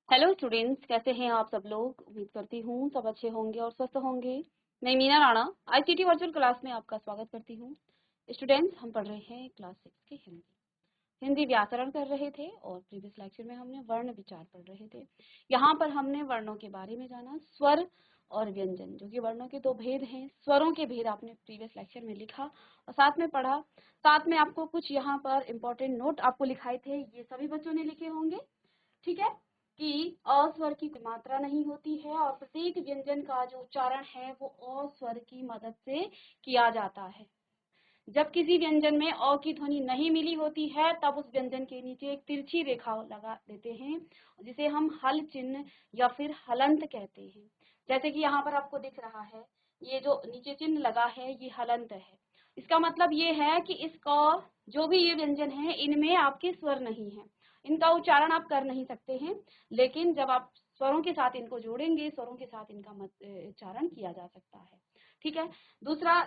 Hello students, कैसे हैं आप सब लोग। उम्मीद करती हूँ सब अच्छे होंगे और स्वस्थ होंगे। मैं Meena Rana ICT virtual class में आपका स्वागत करती हूँ। स्टूडेंट्स, हम पढ़ रहे हैं क्लास 6 की हिंदी व्याकरण कर रहे थे और प्रीवियस लेक्चर में हमने वर्ण विचार पढ़ रहे थे। यहाँ पर हमने वर्णों के बारे में जाना, स्वर और व्यंजन, जो कि वर्णों के दो भेद हैं। स्वरों के भेद आपने प्रीवियस लेक्चर में लिखा और साथ में पढ़ा। साथ में आपको कुछ यहाँ पर इम्पोर्टेंट नोट आपको लिखाए थे, ये सभी बच्चों ने लिखे होंगे। ठीक है, कि अ स्वर की कोई मात्रा नहीं होती है और प्रत्येक व्यंजन का जो उच्चारण है वो अ स्वर की मदद से किया जाता है। जब किसी व्यंजन में अ की ध्वनि नहीं मिली होती है तब उस व्यंजन के नीचे एक तिरछी रेखा लगा देते हैं, जिसे हम हल चिन्ह या फिर हलंत कहते हैं। जैसे कि यहाँ पर आपको दिख रहा है, ये जो नीचे चिन्ह लगा है ये हलंत है। इसका मतलब ये है कि इसका जो भी ये व्यंजन है इनमें आपके स्वर नहीं है, इनका उच्चारण आप कर नहीं सकते हैं, लेकिन जब आप स्वरों के साथ इनको जोड़ेंगे, स्वरों के साथ इनका उच्चारण किया जा सकता है। ठीक है।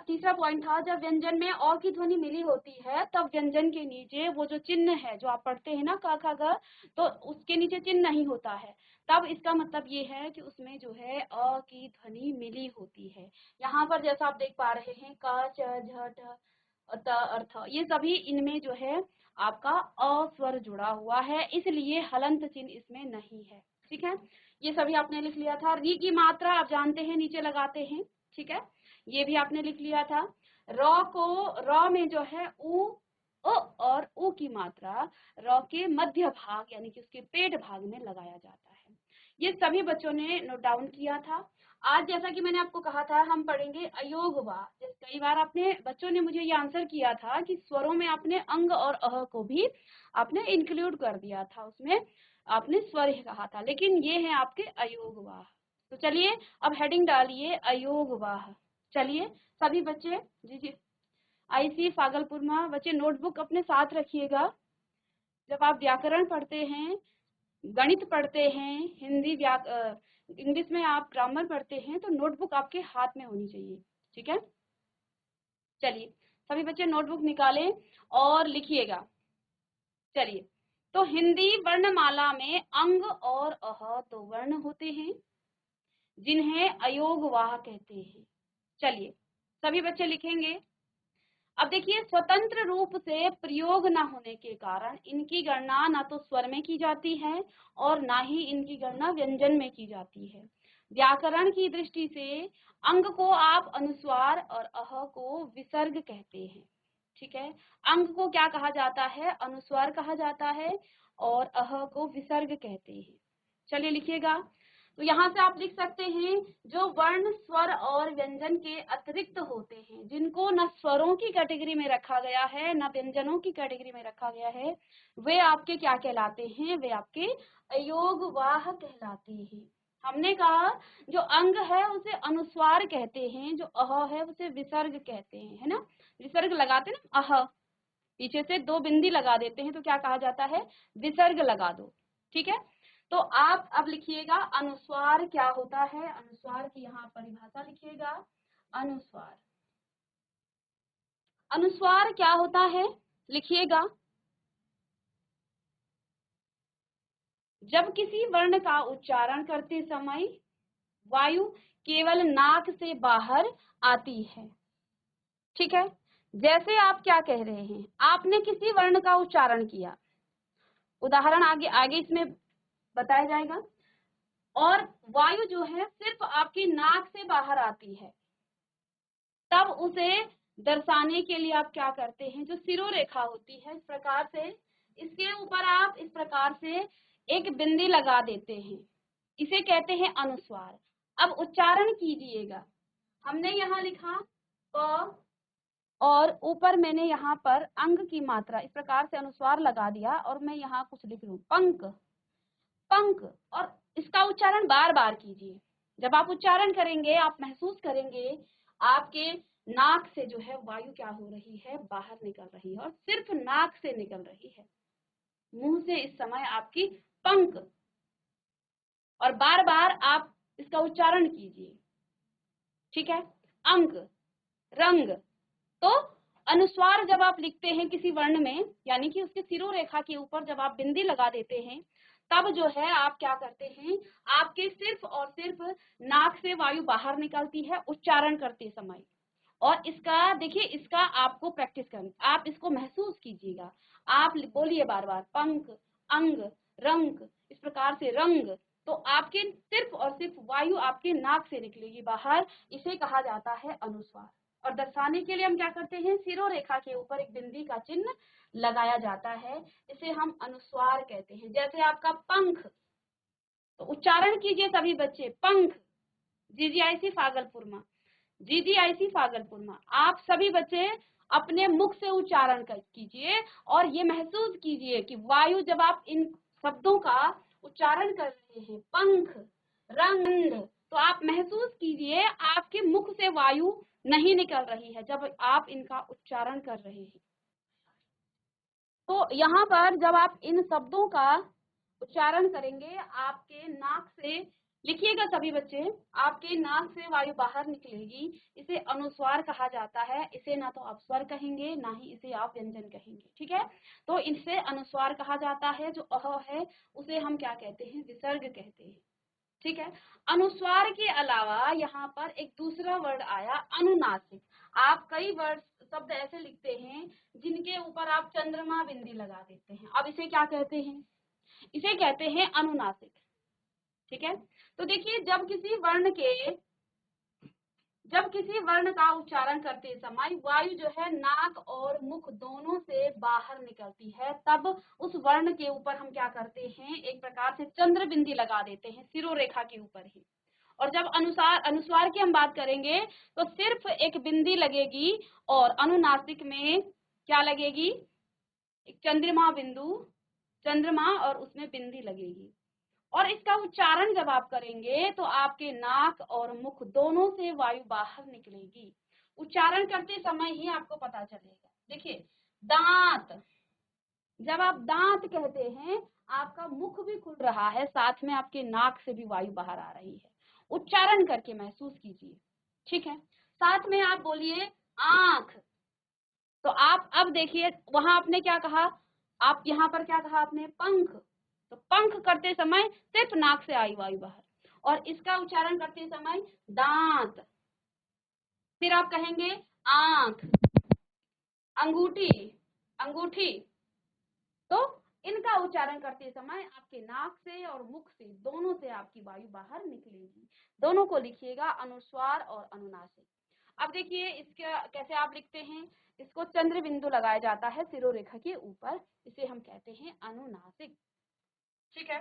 तीसरा पॉइंट था, जब व्यंजन में अ की ध्वनि मिली होती है तब व्यंजन के नीचे वो जो चिन्ह है जो आप पढ़ते हैं ना, क ख ग, तो उसके नीचे चिन्ह नहीं होता है। तब इसका मतलब ये है कि उसमें जो है अ की ध्वनि मिली होती है। यहाँ पर जैसा आप देख पा रहे हैं, क च झ ठ त अर्थ, ये सभी इनमें जो है आपका अ स्वर जुड़ा हुआ है, इसलिए हलंत चिन्ह इसमें नहीं है। ठीक है, ये सभी आपने लिख लिया था। री की मात्रा आप जानते हैं नीचे लगाते हैं। ठीक है, ये भी आपने लिख लिया था। र में जो है उ अ और उ की मात्रा र के मध्य भाग यानी कि उसके पेट भाग में लगाया जाता है। ये सभी बच्चों ने नोट डाउन किया था। आज जैसा कि मैंने आपको कहा था, हम पढ़ेंगे अयोगवा। कई बार आपने बच्चों ने मुझे ये आंसर किया था कि स्वरों में आपने अंग और अह को भी आपने इंक्लूड कर दिया था, उसमें आपने स्वर कहा था, लेकिन ये है आपके अयोगवाह। तो चलिए अब हेडिंग डालिए अयोगवाह। चलिए सभी बच्चे, जी जी, आईसी फागलपुरमा बच्चे नोटबुक अपने साथ रखिएगा। जब आप व्याकरण पढ़ते हैं, गणित पढ़ते हैं, इंग्लिश में आप ग्रामर पढ़ते हैं, तो नोटबुक आपके हाथ में होनी चाहिए। ठीक है, चलिए सभी बच्चे नोटबुक निकालें और लिखिएगा। चलिए, तो हिंदी वर्णमाला में अंग और अह दो वर्ण होते हैं जिन्हें अयोगवाह कहते हैं। चलिए सभी बच्चे लिखेंगे। अब देखिए, स्वतंत्र रूप से प्रयोग न होने के कारण इनकी गणना ना तो स्वर में की जाती है और ना ही इनकी गणना व्यंजन में की जाती है। व्याकरण की दृष्टि से अंग को आप अनुस्वार और अह को विसर्ग कहते हैं। ठीक है, अंग को क्या कहा जाता है? अनुस्वार कहा जाता है और अह को विसर्ग कहते हैं। चलिए लिखिएगा। तो यहाँ से आप लिख सकते हैं, जो वर्ण स्वर और व्यंजन के अतिरिक्त होते हैं, जिनको न स्वरों की कैटेगरी में रखा गया है न व्यंजनों की कैटेगरी में रखा गया है, वे आपके क्या कहलाते हैं? वे आपके अयोगवाह कहलाते हैं। हमने कहा जो अंग है उसे अनुस्वार कहते हैं, जो अह है उसे विसर्ग कहते हैं, है ना। विसर्ग लगाते ना, अह पीछे से दो बिंदी लगा देते हैं तो क्या कहा जाता है? विसर्ग लगा दो। ठीक है, तो आप अब लिखिएगा अनुस्वार क्या होता है। अनुस्वार की यहाँ परिभाषा लिखिएगा। अनुस्वार, अनुस्वार क्या होता है लिखिएगा। जब किसी वर्ण का उच्चारण करते समय वायु केवल नाक से बाहर आती है। ठीक है, जैसे आप क्या कह रहे हैं, आपने किसी वर्ण का उच्चारण किया, उदाहरण आगे आगे इसमें बताया जाएगा, और वायु जो है सिर्फ आपकी नाक से बाहर आती है, तब उसे दर्शाने के लिए आप क्या करते हैं? जो सिरोरेखा होती है इस प्रकार से, इसके ऊपर आप इस प्रकार से एक बिंदी लगा देते हैं, इसे कहते हैं अनुस्वार। अब उच्चारण कीजिएगा। हमने यहाँ लिखा प, और ऊपर मैंने यहाँ पर अंग की मात्रा इस प्रकार से अनुस्वार लगा दिया, और मैं यहाँ कुछ लिख रही हूँ पंक, पंक, और इसका उच्चारण बार बार कीजिए। जब आप उच्चारण करेंगे आप महसूस करेंगे आपके नाक से जो है वायु क्या हो रही है? बाहर निकल रही है, और सिर्फ नाक से निकल रही है, मुंह से इस समय आपकी पंक, और बार बार आप इसका उच्चारण कीजिए। ठीक है, अंक, रंग। तो अनुस्वार जब आप लिखते हैं किसी वर्ण में, यानी कि उसके सिरोरेखा के ऊपर जब आप बिंदी लगा देते हैं, तब जो है आप क्या करते हैं, आपके सिर्फ और सिर्फ नाक से वायु बाहर निकलती है उच्चारण करते समय। और इसका देखिए, इसका आपको प्रैक्टिस करनी, आप इसको महसूस कीजिएगा। आप बोलिए बार बार पंख, अंग, रंग, इस प्रकार से रंग। तो आपके सिर्फ और सिर्फ वायु आपके नाक से निकलेगी बाहर, इसे कहा जाता है अनुस्वार। और दर्शाने के लिए हम क्या करते हैं, सिरोरेखा के ऊपर एक बिंदी का चिन्ह लगाया जाता है, इसे हम अनुस्वार कहते हैं। जैसे आपका पंख, तो उच्चारण कीजिए सभी बच्चे, पंख, जीजीआईसी फागलपुर में, जीजीआईसी फागलपुर में। आप सभी बच्चे अपने मुख से उच्चारण कीजिए और ये महसूस कीजिए कि वायु जब आप इन शब्दों का उच्चारण कर रहे हैं, पंख, रंग, तो आप महसूस कीजिए आपके मुख से वायु नहीं निकल रही है जब आप इनका उच्चारण कर रहे हैं। तो यहाँ पर जब आप इन शब्दों का उच्चारण करेंगे, आपके नाक से, लिखिएगा सभी बच्चे, आपके नाक से वायु बाहर निकलेगी, इसे अनुस्वार कहा जाता है। इसे ना तो आप स्वर कहेंगे, ना ही इसे आप व्यंजन कहेंगे, ठीक है। तो इसे अनुस्वार कहा जाता है। जो अह है उसे हम क्या कहते हैं, विसर्ग कहते हैं, ठीक है। अनुस्वार के अलावा यहाँ पर एक दूसरा वर्ड आया, अनुनासिक। आप कई वर्ड शब्द ऐसे लिखते हैं जिनके ऊपर आप चंद्रमा बिंदी लगा देते हैं, अब इसे क्या कहते हैं, इसे कहते हैं अनुनासिक, ठीक है। तो देखिए, जब किसी वर्ण का उच्चारण करते समय वायु जो है नाक और मुख दोनों से बाहर निकलती है, तब उस वर्ण के ऊपर हम क्या करते हैं, एक प्रकार से चंद्र बिंदी लगा देते हैं सिरोरेखा के ऊपर ही। और जब अनुस्वार की हम बात करेंगे तो सिर्फ एक बिंदी लगेगी और अनुनासिक में क्या लगेगी, एक चंद्रमा बिंदु, चंद्रमा और उसमें बिंदी लगेगी। और इसका उच्चारण जब आप करेंगे तो आपके नाक और मुख दोनों से वायु बाहर निकलेगी। उच्चारण करते समय ही आपको पता चलेगा। देखिए, दांत, जब आप दांत कहते हैं आपका मुख भी खुल रहा है, साथ में आपके नाक से भी वायु बाहर आ रही है। उच्चारण करके महसूस कीजिए, ठीक है। साथ में आप बोलिए आंख। तो आप अब देखिए, वहां आपने क्या कहा, आप यहाँ पर क्या कहा आपने, पंख। तो पंख करते समय सिर्फ नाक से आई वायु बाहर, और इसका उच्चारण करते समय दांत, फिर आप कहेंगे आंख, अंगूठी, अंगूठी। तो इनका उच्चारण करते समय आपके नाक से और मुख से दोनों से आपकी वायु बाहर निकलेगी। दोनों को लिखिएगा, अनुस्वार और अनुनासिक। अब देखिए इसका कैसे आप लिखते हैं, इसको चंद्र बिंदु लगाया जाता है सिरोरेखा के ऊपर, इसे हम कहते हैं अनुनासिक, ठीक है।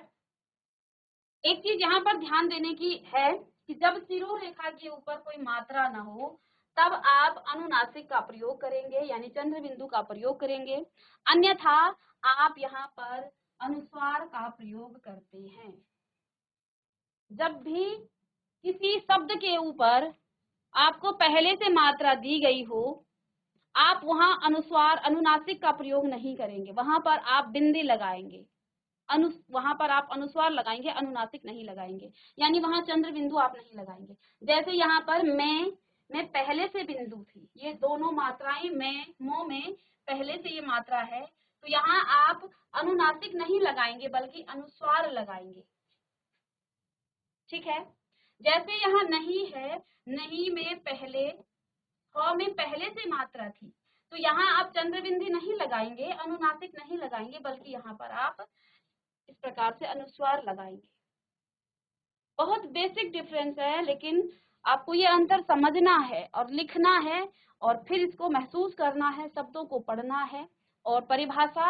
एक चीज यहाँ पर ध्यान देने की है कि जब सिरोरेखा के ऊपर कोई मात्रा न हो तब आप अनुनासिक का प्रयोग करेंगे, यानी चंद्र बिंदु का प्रयोग करेंगे। अन्यथा आप यहाँ पर अनुस्वार का प्रयोग करते हैं। जब भी किसी शब्द के ऊपर आपको पहले से मात्रा दी गई हो, आप वहां अनुस्वार अनुनासिक का प्रयोग नहीं करेंगे, वहां पर आप बिंदी लगाएंगे, वहां पर आप अनुस्वार लगाएंगे, अनुनासिक नहीं लगाएंगे, यानी वहां चंद्र बिंदु आप नहीं लगाएंगे। जैसे यहाँ पर मैं पहले से बिंदु थी, ये दोनों मात्राएं मैं मो में पहले से ये मात्रा है, तो यहाँ आप अनुनासिक नहीं लगाएंगे बल्कि अनुस्वार लगाएंगे, ठीक है। जैसे यहाँ नहीं है, नहीं में पहले, ह में पहले से मात्रा थी, तो यहाँ आप चंद्र बिंदी नहीं लगाएंगे, अनुनासिक नहीं लगाएंगे, बल्कि यहाँ पर आप इस प्रकार से अनुस्वार लगाएंगे। बहुत बेसिक डिफरेंस है, लेकिन आपको ये अंतर समझना है और लिखना है और फिर इसको महसूस करना है, शब्दों को पढ़ना है। और परिभाषा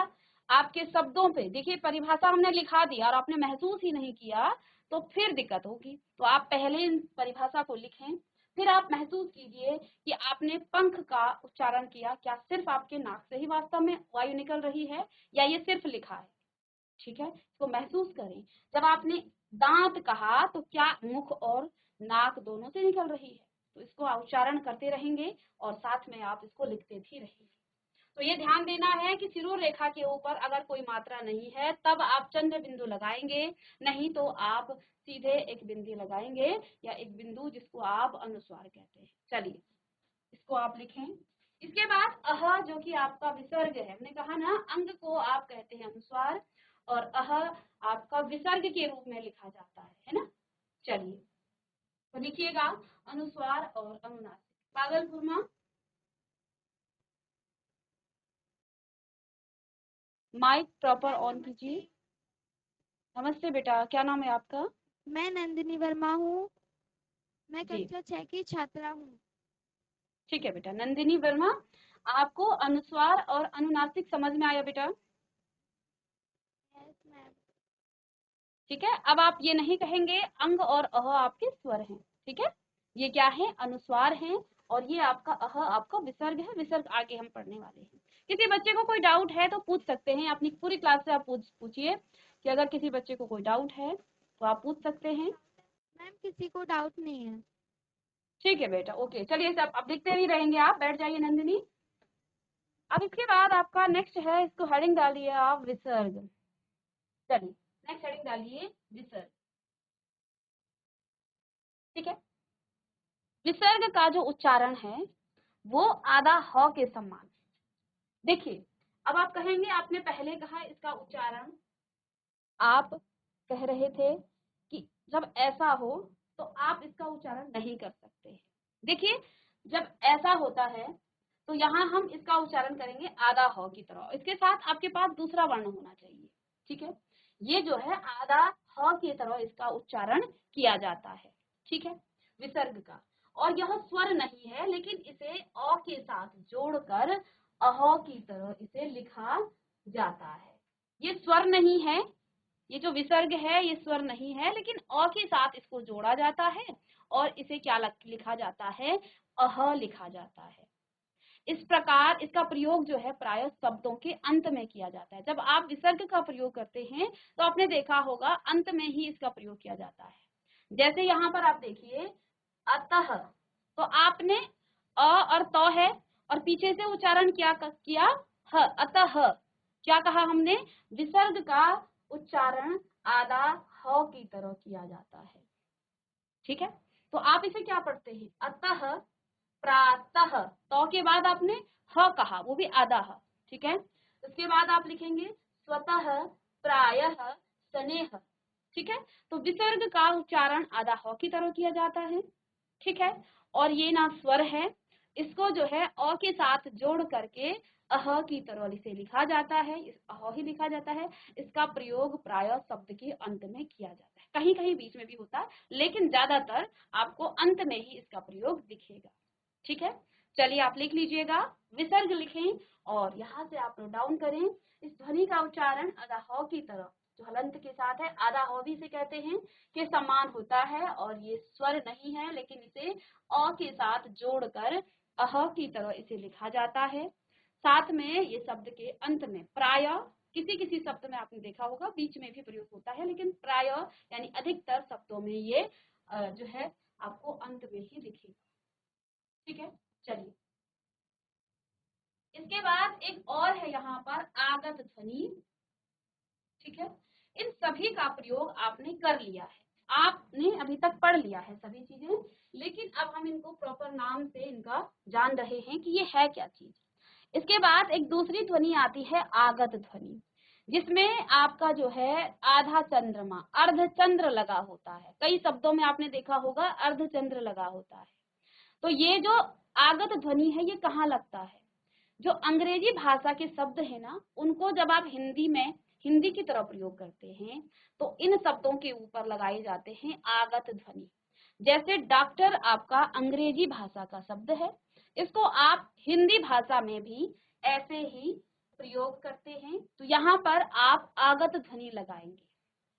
आपके शब्दों पे, देखिए परिभाषा हमने लिखा दिया और आपने महसूस ही नहीं किया तो फिर दिक्कत होगी। तो आप पहले इन परिभाषा को लिखें, फिर आप महसूस कीजिए कि आपने पंख का उच्चारण किया, क्या सिर्फ आपके नाक से ही वास्तव में वायु निकल रही है या ये सिर्फ लिखा है, ठीक है। इसको महसूस करें। जब आपने दांत कहा तो क्या मुख और नाक दोनों से निकल रही है, तो इसको उच्चारण करते रहेंगे और साथ में आप इसको लिखते भी रहेंगे। तो ये ध्यान देना है कि सिरोरेखा के ऊपर अगर कोई मात्रा नहीं है तब आप चंद्र बिंदु लगाएंगे, नहीं तो आप सीधे एक बिंदी लगाएंगे या एक बिंदु जिसको आप अनुस्वार कहते हैं। चलिए इसको आप लिखें। इसके बाद अह जो कि आपका विसर्ग है, हमने कहा ना अंग को आप कहते हैं अनुस्वार और अह आपका विसर्ग के रूप में लिखा जाता है ना। चलिए तो लिखिएगा अनुस्वार और अनुनासिक। भागलपुर में माइक प्रॉपर ऑन कीजिए। नमस्ते बेटा, क्या नाम है आपका? मैं नंदिनी वर्मा हूँ। मैं जी कक्षा 6 की छात्रा हूँ। ठीक है बेटा। नंदिनी वर्मा, आपको अनुस्वार और अनुनासिक समझ में आया बेटा? Yes ma'am. ठीक है, अब आप ये नहीं कहेंगे अंग और अह आपके स्वर हैं। ठीक है, ये क्या है? अनुस्वार हैं और ये आपका अह आपका विसर्ग है। विसर्ग आगे हम पढ़ने वाले हैं। किसी बच्चे को कोई डाउट है तो पूछ सकते हैं, अपनी पूरी क्लास से आप पूछिए कि अगर किसी बच्चे को कोई डाउट है तो आप पूछ सकते हैं। मैम किसी को डाउट नहीं है। ठीक है बेटा, ओके। चलिए सब अब लिखते ही रहेंगे, आप बैठ जाइए नंदिनी। अब इसके बाद आपका नेक्स्ट है, इसको हेडिंग डालिए आप विसर्ग। चलिए नेक्स्ट हेडिंग डालिए विसर्ग। ठीक है, विसर्ग का जो उच्चारण है वो आधा ह के समान। देखिए, अब आप कहेंगे आपने पहले कहा इसका उच्चारण, आप कह रहे थे कि जब ऐसा हो तो आप इसका उच्चारण नहीं कर सकते। देखिए, जब ऐसा होता है तो यहाँ हम इसका उच्चारण करेंगे आधा ह की तरह। इसके साथ आपके पास दूसरा वर्ण होना चाहिए। ठीक है, ये जो है आधा ह की तरह इसका उच्चारण किया जाता है। ठीक है, विसर्ग का। और यह स्वर नहीं है, लेकिन इसे अ के साथ जोड़कर अह की तरह इसे लिखा जाता है। ये स्वर नहीं है, ये जो विसर्ग है ये स्वर नहीं है, लेकिन अ के साथ इसको जोड़ा जाता है और इसे क्या लिखा जाता है? अह लिखा जाता है। इस प्रकार इसका प्रयोग जो है प्रायः शब्दों के अंत में किया जाता है। जब आप विसर्ग का प्रयोग करते हैं तो आपने देखा होगा अंत में ही इसका प्रयोग किया जाता है। जैसे यहाँ पर आप देखिए अतः, तो आपने अ और त है और पीछे से उच्चारण किया ह, अतः। क्या कहा हमने? विसर्ग का उच्चारण आधा ह की तरह किया जाता है। ठीक है, तो आप इसे क्या पढ़ते हैं? अतः प्रातः, तो के बाद आपने ह कहा, वो भी आधा ह। ठीक है, उसके बाद आप लिखेंगे स्वतः प्रायः स्नेह। ठीक है, तो विसर्ग का उच्चारण आधा ह की तरह किया जाता है। ठीक है, और ये ना स्वर है, इसको जो है अ के साथ जोड़ करके अह की तरह इसे लिखा जाता है। इस अह ही लिखा जाता है। इसका प्रयोग प्रायः शब्द के अंत में किया जाता है, कहीं कहीं बीच में भी होता है, लेकिन ज्यादातर आपको अंत में ही इसका प्रयोग दिखेगा। ठीक है, चलिए आप लिख लीजिएगा, विसर्ग लिखें और यहाँ से आप नोट डाउन करें। इस ध्वनि का उच्चारण आधा ह की तरह जो हलंत के साथ है, आधा ह भी से कहते हैं, के समान होता है और ये स्वर नहीं है, लेकिन इसे अ के साथ जोड़कर अह की तरह इसे लिखा जाता है। साथ में ये शब्द के अंत में प्रायः किसी किसी शब्द में आपने देखा होगा बीच में भी प्रयोग होता है, लेकिन प्रायः यानी अधिकतर शब्दों में ये जो है आपको अंत में ही दिखेगा। ठीक है, चलिए इसके बाद एक और है यहाँ पर आगत ध्वनि। ठीक है, इन सभी का प्रयोग आपने कर लिया है, आपने अभी तक पढ़ लिया है सभी चीजें, लेकिन अब हम इनको प्रॉपर नाम से इनका जान रहे हैं कि ये है क्या चीज। इसके बाद एक दूसरी ध्वनि आती है आगत ध्वनि, जिसमें आपका जो है आधा चंद्रमा, अर्धचंद्र लगा होता है। कई शब्दों में आपने देखा होगा अर्धचंद्र लगा होता है। तो ये जो आगत ध्वनि है ये कहाँ लगता है? जो अंग्रेजी भाषा के शब्द है ना, उनको जब आप हिंदी में हिंदी की तरह प्रयोग करते हैं तो इन शब्दों के ऊपर लगाए जाते हैं आगत ध्वनि। जैसे डॉक्टर आपका अंग्रेजी भाषा का शब्द है, इसको आप हिंदी भाषा में भी ऐसे ही प्रयोग करते हैं, तो यहाँ पर आप आगत ध्वनि लगाएंगे।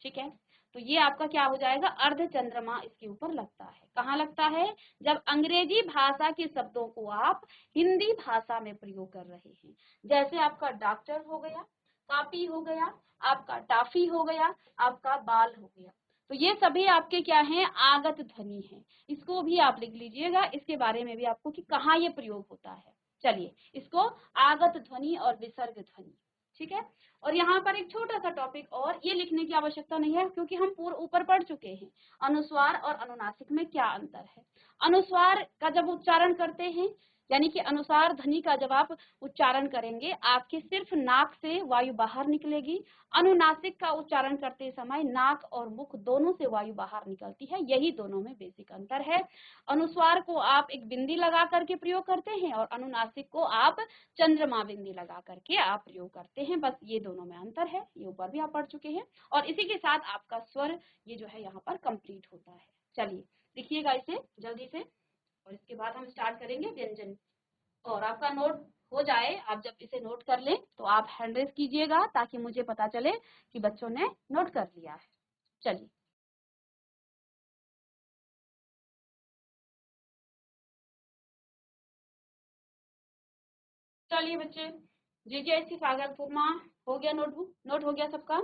ठीक है, तो ये आपका क्या हो जाएगा? अर्ध चंद्रमा इसके ऊपर लगता है। कहाँ लगता है? जब अंग्रेजी भाषा के शब्दों को आप हिंदी भाषा में प्रयोग कर रहे हैं। जैसे आपका डॉक्टर हो गया, कापी हो गया, आपका टाफी हो गया, आपका बाल हो गया, तो ये सभी आपके क्या हैं? आगत ध्वनि है। इसको भी आप लिख लीजिएगा, इसके बारे में भी आपको कि कहाँ ये प्रयोग होता है। चलिए इसको आगत ध्वनि और विसर्ग ध्वनि। ठीक है, और यहाँ पर एक छोटा सा टॉपिक, और ये लिखने की आवश्यकता नहीं है क्योंकि हम पूर्व ऊपर पढ़ चुके हैं अनुस्वार और अनुनासिक में क्या अंतर है। अनुस्वार का जब उच्चारण करते हैं, यानी कि अनुस्वार ध्वनि का जब आप उच्चारण करेंगे आपके सिर्फ नाक से वायु बाहर निकलेगी। अनुनासिक का उच्चारण करते समय नाक और मुख दोनों से वायु बाहर निकलती है, यही दोनों में बेसिक अंतर है। अनुस्वार को आप एक बिंदी लगा करके प्रयोग करते हैं और अनुनासिक को आप चंद्रमा बिंदी लगा करके आप प्रयोग करते हैं, बस ये दोनों में अंतर है। ये ऊपर भी आप पढ़ चुके हैं और इसी के साथ आपका स्वर ये जो है यहाँ पर कंप्लीट होता है। चलिए लिखिएगा इसे जल्दी से और इसके बाद हम स्टार्ट करेंगे व्यंजन। और आपका नोट हो जाए, आप जब इसे नोट कर लें तो आप हैंड रेज कीजिएगा ताकि मुझे पता चले कि बच्चों ने नोट कर लिया है। चलिए चलिए बच्चे, जीजीएससी भागलपुर में हो गया नोटबुक, नोट हो गया सबका?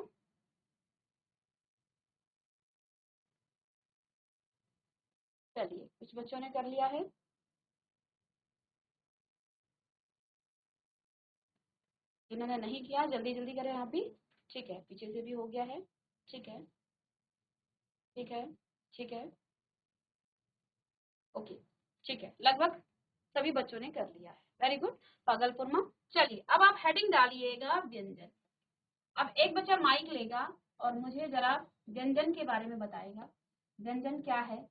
चलिए कुछ बच्चों ने कर लिया है, जिन्होंने नहीं किया जल्दी जल्दी करें आप भी। ठीक है, पीछे से भी हो गया है। ठीक है, ठीक है, ठीक है, ओके, ठीक है, लगभग सभी बच्चों ने कर लिया है। वेरी गुड भागलपुर में। चलिए अब आप हेडिंग डालिएगा व्यंजन। अब एक बच्चा माइक लेगा और मुझे जरा व्यंजन के बारे में बताएगा, व्यंजन क्या है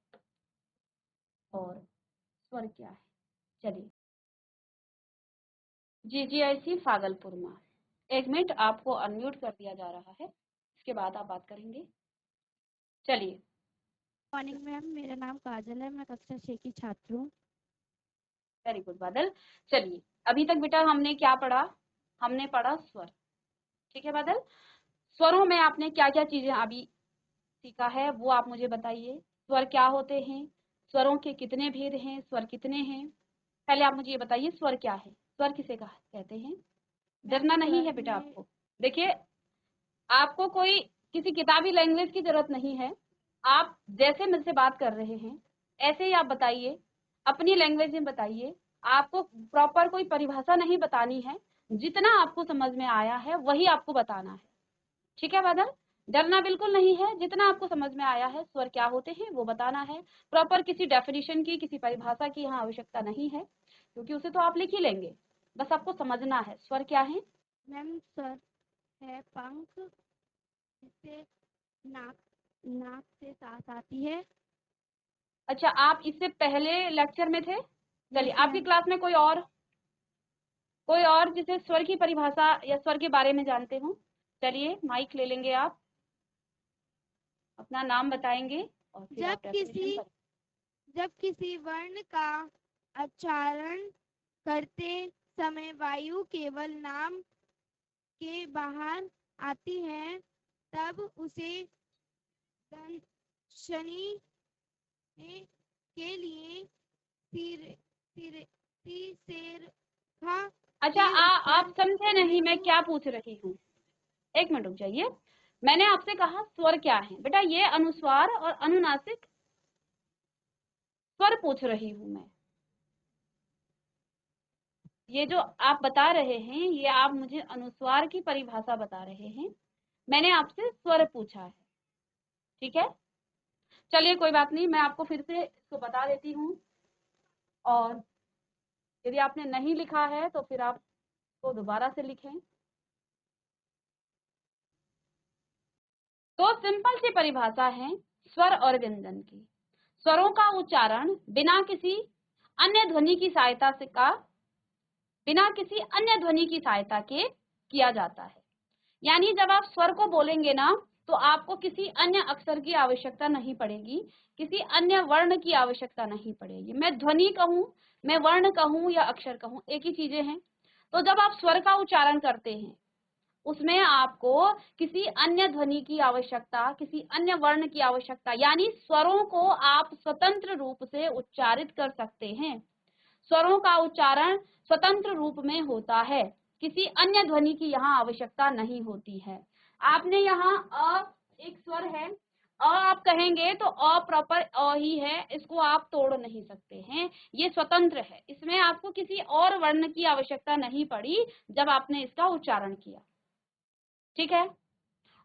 और स्वर क्या है। चलिए जीजीआईसी भागलपुर में। एक मिनट, आपको अनम्यूट कर दिया जा रहा है, इसके बाद आप बात करेंगे। चलिए। मॉर्निंग मैम, मेरा नाम काजल है, मैं कक्षा 6 की छात्र हूँ। वेरी गुड बादल। चलिए अभी तक बेटा हमने क्या पढ़ा? हमने पढ़ा स्वर। ठीक है बादल, स्वरों में आपने क्या क्या चीजें अभी सीखा है वो आप मुझे बताइए। स्वर क्या होते हैं, स्वरों के कितने भेद हैं, स्वर कितने हैं? पहले आप मुझे ये बताइए स्वर क्या है, स्वर किसे कहते हैं? डरना नहीं है बेटा आपको। देखिए आपको कोई किसी किताबी लैंग्वेज की जरूरत नहीं है, आप जैसे मुझसे बात कर रहे हैं ऐसे ही आप बताइए, अपनी लैंग्वेज में बताइए। आपको प्रॉपर कोई परिभाषा नहीं बतानी है, जितना आपको समझ में आया है वही आपको बताना है। ठीक है बादल, डरना बिल्कुल नहीं है, जितना आपको समझ में आया है स्वर क्या होते हैं वो बताना है। प्रॉपर किसी डेफिनेशन की, किसी परिभाषा की यहाँ आवश्यकता नहीं है, क्योंकि उसे तो आप लिख ही लेंगे, बस आपको समझना है स्वर क्या है। मैम स्वर है पंख, जिससे नाक नाक से सांस आती है। अच्छा, आप इससे पहले लेक्चर में थे? चलिए यस आपकी मैम। क्लास में कोई और जिसे स्वर की परिभाषा या स्वर के बारे में जानते हो? चलिए माइक ले लेंगे आप, अपना नाम बताएंगे और फिर आप डेफिनेशन पर। जब किसी वर्ण का उच्चारण करते समय वायु केवल नाम के बाहर आती है, तब उसे दंशनी के लिए सिर सिर तीसरा अच्छा के आप ऊपर समझे नहीं मैं बिंदु। क्या पूछ रही हूँ? एक मिनट रुक जाइए। मैंने आपसे कहा स्वर क्या है बेटा, ये अनुस्वार और अनुनासिक स्वर पूछ रही हूँ मैं। ये जो आप बता रहे हैं ये आप मुझे अनुस्वार की परिभाषा बता रहे हैं, मैंने आपसे स्वर पूछा है। ठीक है, चलिए कोई बात नहीं, मैं आपको फिर से इसको बता देती हूँ और यदि आपने नहीं लिखा है तो फिर आप को दोबारा से लिखें। तो सिंपल सी परिभाषा है स्वर और व्यंजन की। स्वरों का उच्चारण बिना किसी अन्य ध्वनि की सहायता के किया जाता है। यानी जब आप स्वर को बोलेंगे ना तो आपको किसी अन्य अक्षर की आवश्यकता नहीं पड़ेगी, किसी अन्य वर्ण की आवश्यकता नहीं पड़ेगी। मैं ध्वनि कहूँ, मैं वर्ण कहूँ या अक्षर कहूँ, एक ही चीजें हैं। तो जब आप स्वर का उच्चारण करते हैं उसमें आपको किसी अन्य ध्वनि की आवश्यकता, किसी अन्य वर्ण की आवश्यकता, यानी स्वरों को आप स्वतंत्र रूप से उच्चारित कर सकते हैं। स्वरों का उच्चारण स्वतंत्र रूप में होता है, किसी अन्य ध्वनि की यहाँ आवश्यकता नहीं होती है। आपने यहाँ अ एक स्वर है, आप कहेंगे तो प्रॉपर ही है, इसको आप तोड़ नहीं सकते हैं, ये स्वतंत्र है, इसमें आपको किसी और वर्ण की आवश्यकता नहीं पड़ी जब आपने इसका उच्चारण किया। ठीक है,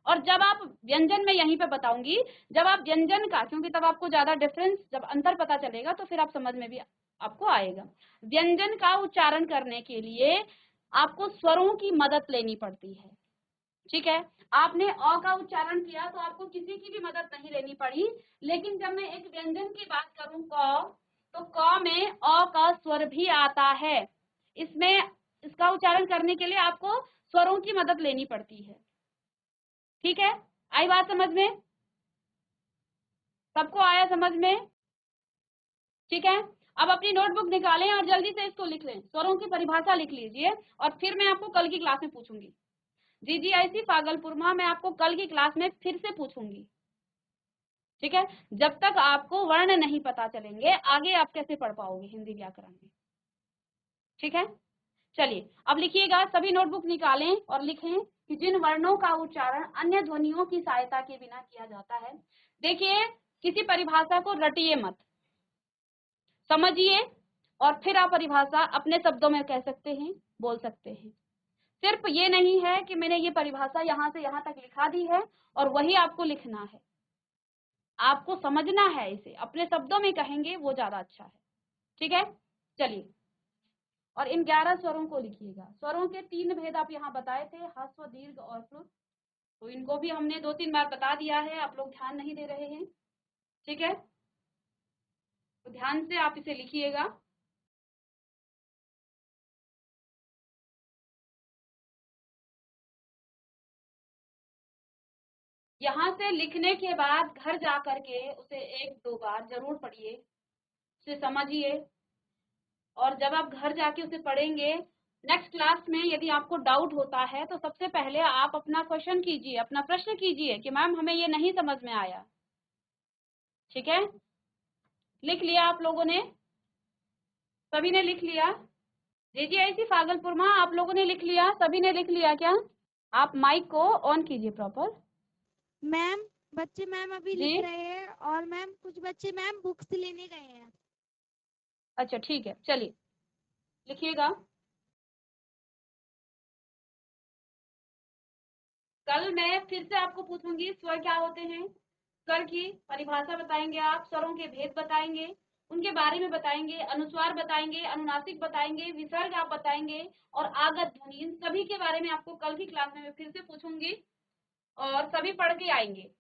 और जब आप व्यंजन में यहीं पे बताऊंगी, जब आप व्यंजन का, क्योंकि तब आपको ज्यादा डिफरेंस, जब अंतर पता चलेगा तो फिर आप समझ में भी आपको आएगा। व्यंजन का उच्चारण करने के लिए आपको स्वरों की मदद लेनी पड़ती है, ठीक है। आपने अ का उच्चारण किया तो आपको किसी की भी मदद नहीं लेनी पड़ी, लेकिन जब मैं एक व्यंजन की बात करूं क, तो क में अ का स्वर भी आता है। इसमें इसका उच्चारण करने के लिए आपको स्वरों की मदद लेनी पड़ती है, ठीक है। आई बात समझ में? सबको आया समझ में? ठीक है। अब अपनी नोटबुक निकालें और जल्दी से इसको लिख लें, स्वरों की परिभाषा लिख लीजिए, और फिर मैं आपको कल की क्लास में पूछूंगी। जीजीआईसी भागलपुर मैं आपको कल की क्लास में फिर से पूछूंगी, ठीक है। जब तक आपको वर्ण नहीं पता चलेंगे आगे आप कैसे पढ़ पाओगे हिंदी व्याकरण में, ठीक है। चलिए अब लिखिएगा, सभी नोटबुक निकालें और लिखें कि जिन वर्णों का उच्चारण अन्य ध्वनियों की सहायता के बिना किया जाता है। देखिए, किसी परिभाषा को रटिए मत, समझिए, और फिर आप परिभाषा अपने शब्दों में कह सकते हैं, बोल सकते हैं। सिर्फ ये नहीं है कि मैंने ये परिभाषा यहाँ से यहाँ तक लिखा दी है और वही आपको लिखना है, आपको समझना है, इसे अपने शब्दों में कहेंगे वो ज्यादा अच्छा है, ठीक है। चलिए, और इन 11 स्वरों को लिखिएगा। स्वरों के 3 भेद आप यहाँ बताए थे, ह्रस्व, दीर्घ और प्लुत, तो इनको भी हमने 2-3 बार बता दिया है, आप लोग ध्यान नहीं दे रहे हैं, ठीक है। तो ध्यान से आप इसे लिखिएगा। यहाँ से लिखने के बाद घर जा करके उसे 1-2 बार जरूर पढ़िए, उसे समझिए, और जब आप घर जाके उसे पढ़ेंगे, नेक्स्ट क्लास में यदि आपको डाउट होता है तो सबसे पहले आप अपना क्वेश्चन कीजिए, अपना प्रश्न कीजिए कि मैम हमें ये नहीं समझ में आया, ठीक है। लिख लिया आप लोगों ने? सभी ने लिख लिया? जीजीआईसी भागलपुर आप लोगों ने लिख लिया? सभी ने लिख लिया क्या? आप माइक को ऑन कीजिए प्रॉपर। मैम बच्चे मैम अभी जी, लिख रहे हैं, और मैम कुछ बच्चे मैम बुक्स लेने गए हैं। अच्छा ठीक है, चलिए लिखिएगा। कल मैं फिर से आपको पूछूंगी स्वर क्या होते हैं, स्वर की परिभाषा बताएंगे आप, स्वरों के भेद बताएंगे, उनके बारे में बताएंगे, अनुस्वार बताएंगे, अनुनासिक बताएंगे, विसर्ग आप बताएंगे, और आगत ध्वनि, इन सभी के बारे में आपको कल की क्लास में मैं फिर से पूछूंगी, और सभी पढ़ के आएंगे।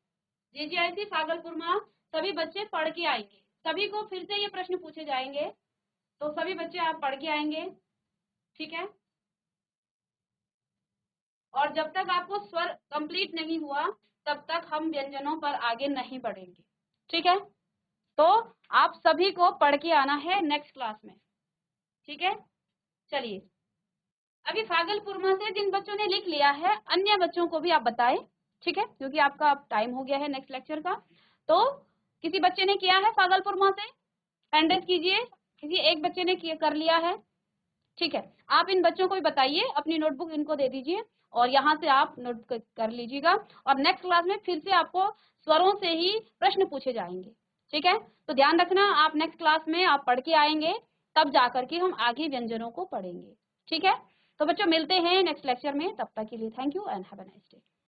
जीजीआईसी भागलपुर में सभी बच्चे पढ़ के आएंगे, सभी को फिर से ये प्रश्न पूछे जाएंगे, तो सभी बच्चे आप पढ़ के आएंगे, ठीक है। और जब तक आपको स्वर कंप्लीट नहीं हुआ तब तक हम व्यंजनों पर आगे नहीं बढ़ेंगे, ठीक है। तो आप सभी को पढ़ के आना है नेक्स्ट क्लास में, ठीक है। चलिए, अभी भागलपुर में से जिन बच्चों ने लिख लिया है अन्य बच्चों को भी आप बताएं, ठीक है, क्योंकि आपका अब टाइम हो गया है नेक्स्ट लेक्चर का। तो किसी बच्चे ने किया है भागलपुर में से? हैंड रेज कीजिए, किसी एक बच्चे ने कर लिया है, ठीक है। आप इन बच्चों को भी बताइए, अपनी नोटबुक इनको दे दीजिए और यहाँ से आप नोट कर लीजिएगा, और नेक्स्ट क्लास में फिर से आपको स्वरों से ही प्रश्न पूछे जाएंगे, ठीक है। तो ध्यान रखना, आप नेक्स्ट क्लास में आप पढ़ के आएंगे, तब जाकर के हम आगे व्यंजनों को पढ़ेंगे, ठीक है। तो बच्चों मिलते हैं नेक्स्ट लेक्चर में, तब तक के लिए thank you and have a nice day.